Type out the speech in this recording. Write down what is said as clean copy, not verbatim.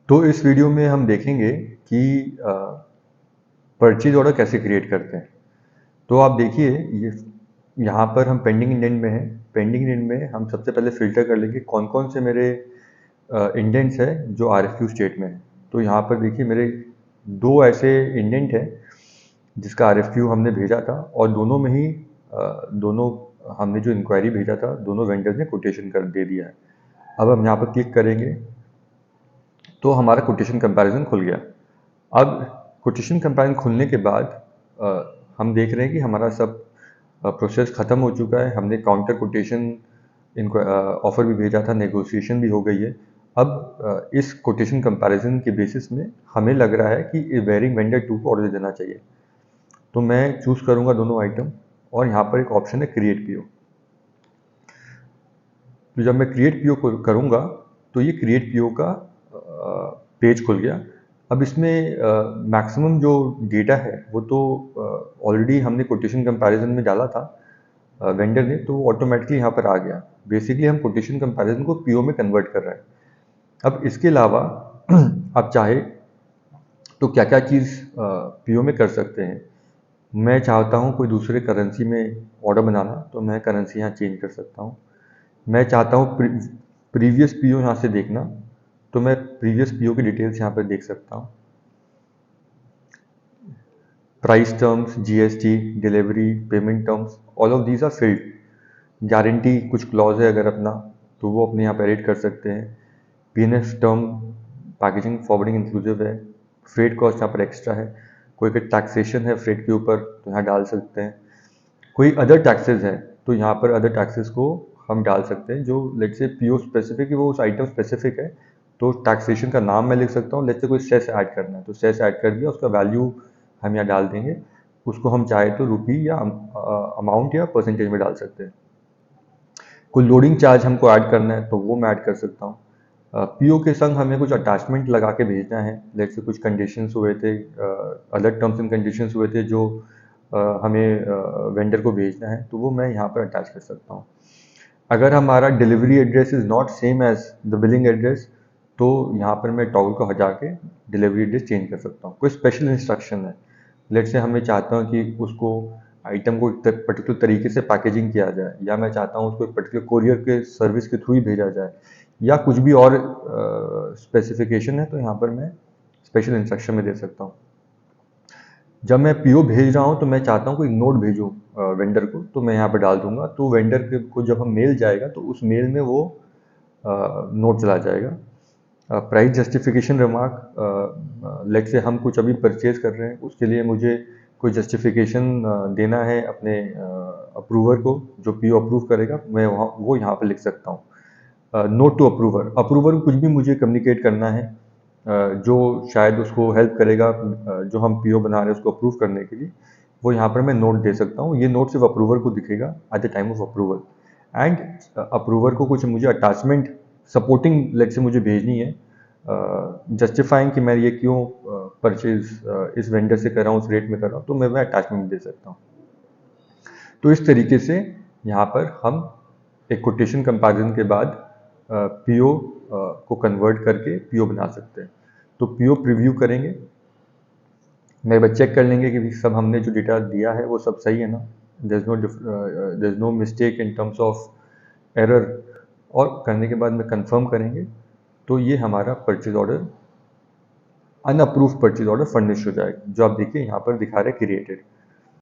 तो इस वीडियो में हम देखेंगे कि परचेज ऑर्डर कैसे क्रिएट करते हैं। तो आप देखिए ये यहाँ पर हम पेंडिंग इंडेंट में हैं। पेंडिंग इंडेंट में हम सबसे पहले फिल्टर कर लेंगे कौन कौन से मेरे इंडेंट्स है जो आरएफक्यू स्टेट में है। तो यहाँ पर देखिए मेरे दो ऐसे इंडेंट हैं जिसका आरएफक्यू हमने भेजा था और दोनों में ही दोनों हमने जो इंक्वायरी भेजा था दोनों वेंडर्स ने कोटेशन कर दे दिया है। अब हम यहाँ पर क्लिक करेंगे तो हमारा कोटेशन कंपैरिजन खुल गया। अब कोटेशन कंपैरिजन खुलने के बाद हम देख रहे हैं कि हमारा सब प्रोसेस ख़त्म हो चुका है। हमने काउंटर कोटेशन इनको ऑफ़र भी भेजा था, नेगोशिएशन भी हो गई है। अब इस कोटेशन कंपैरिजन के बेसिस में हमें लग रहा है कि वेयरिंग वेंडर 2 को ऑर्डर देना चाहिए। तो मैं चूज़ करूँगा दोनों आइटम और यहाँ पर एक ऑप्शन है क्रिएट पीओ। तो जब मैं क्रिएट पीओ करूँगा तो ये क्रिएट पीओ का पेज खुल गया। अब इसमें मैक्सिमम जो डेटा है वो तो ऑलरेडी हमने कोटेशन कंपैरिजन में डाला था वेंडर ने, तो ऑटोमेटिकली यहाँ पर आ गया। बेसिकली हम कोटेशन कंपैरिजन को पीओ में कन्वर्ट कर रहे हैं। अब इसके अलावा आप चाहे तो क्या क्या चीज़ पीओ में कर सकते हैं। मैं चाहता हूँ कोई दूसरे करेंसी में ऑर्डर बनाना, तो मैं करेंसी यहाँ चेंज कर सकता हूँ। मैं चाहता हूँ प्रीवियस पीओ यहाँ से देखना, तो मैं प्रीवियस पीओ की डिटेल्स यहाँ पर देख सकता हूँ। Price terms, GST, delivery, payment terms, all of these are filled. Guarantee कुछ क्लॉज है अगर अपना, तो वो अपने यहाँ पर एडिट कर सकते हैं। PNS term, packaging forwarding inclusive है। फ्रेट कॉस्ट यहाँ पर एक्स्ट्रा है। कोई अगर टैक्सेशन है फ्रेट के ऊपर तो यहाँ डाल सकते हैं। कोई अदर टैक्सेस है तो यहाँ पर अदर टैक्सेस को हम डाल सकते हैं जो लेट से पीओ स्पेसिफिक है, वो उस आइटम स्पेसिफिक है। तो टैक्सेशन का नाम मैं लिख सकता हूँ। लेट से कोई सेस ऐड करना है तो सेस ऐड कर दिया, उसका वैल्यू हम यहाँ डाल देंगे। उसको हम चाहे तो रुपी या अमाउंट या परसेंटेज में डाल सकते हैं। कोई लोडिंग चार्ज हमको ऐड करना है तो वो मैं ऐड कर सकता हूँ। पीओ के संग हमें कुछ अटैचमेंट लगा के भेजना है। लेट से कुछ कंडीशंस हुए थे, अदर टर्म्स एंड कंडीशंस हुए थे जो हमें वेंडर को भेजना है, तो वो मैं यहाँ पर अटैच कर सकता हूँ। अगर हमारा delivery address is not same as the billing address, तो यहाँ पर मैं टॉगल को हटा के डिलीवरी एड्रेस चेंज कर सकता हूँ। कोई स्पेशल इंस्ट्रक्शन है, लेट से हमें चाहता हूँ कि उसको आइटम को एक पर्टिकुलर तरीके से पैकेजिंग किया जाए, या मैं चाहता हूँ उसको एक पर्टिकुलर कोरियर के सर्विस के थ्रू ही भेजा जाए, या कुछ भी और स्पेसिफिकेशन है, तो यहाँ पर मैं स्पेशल इंस्ट्रक्शन में दे सकता हूँ। जब मैं पीओ भेज रहा हूँ तो मैं चाहता हूँ कोई नोट भेजूँ वेंडर को, तो मैं यहाँ पर डाल दूंगा। तो वेंडर को जब हम मेल जाएगा तो उस मेल में वो नोट चला जाएगा। प्राइस जस्टिफिकेशन रिमार्क, लेट से हम कुछ अभी परचेज कर रहे हैं, उसके लिए मुझे कोई जस्टिफिकेशन देना है अपने अप्रूवर को, जो पीओ अप्रूव करेगा, मैं वहाँ वो यहाँ पर लिख सकता हूँ। नोट टू अप्रूवर, अप्रूवर को कुछ भी मुझे कम्युनिकेट करना है जो शायद उसको हेल्प करेगा जो हम पीओ बना रहे हैं उसको अप्रूव करने के लिए, वो यहाँ पर मैं नोट दे सकता हूँ। ये नोट सिर्फ अप्रूवर को दिखेगा at the time of approval. And approver को कुछ मुझे अटैचमेंट सपोर्टिंग लेट से मुझे भेजनी है, जस्टिफाइंग कि मैं ये क्यों परचेज इस वेंडर से कर रहा हूँ, उस रेट में कर रहा हूँ, तो मैं वह अटैचमेंट दे सकता हूँ। तो इस तरीके से यहाँ पर हम एक कोटेशन कंपैरिजन के बाद पीओ को कन्वर्ट करके पीओ बना सकते हैं। तो पीओ प्रीव्यू करेंगे, मैं एक बार चेक कर लेंगे कि सब हमने जो डेटा दिया है वो सब सही है ना, there is no mistake in terms of error, और करने के बाद में कंफर्म करेंगे तो ये हमारा purchase order unapproved purchase order furnish हो जाएगा, जो आप देखिए यहाँ पर दिखा रहे हैं क्रिएटेड।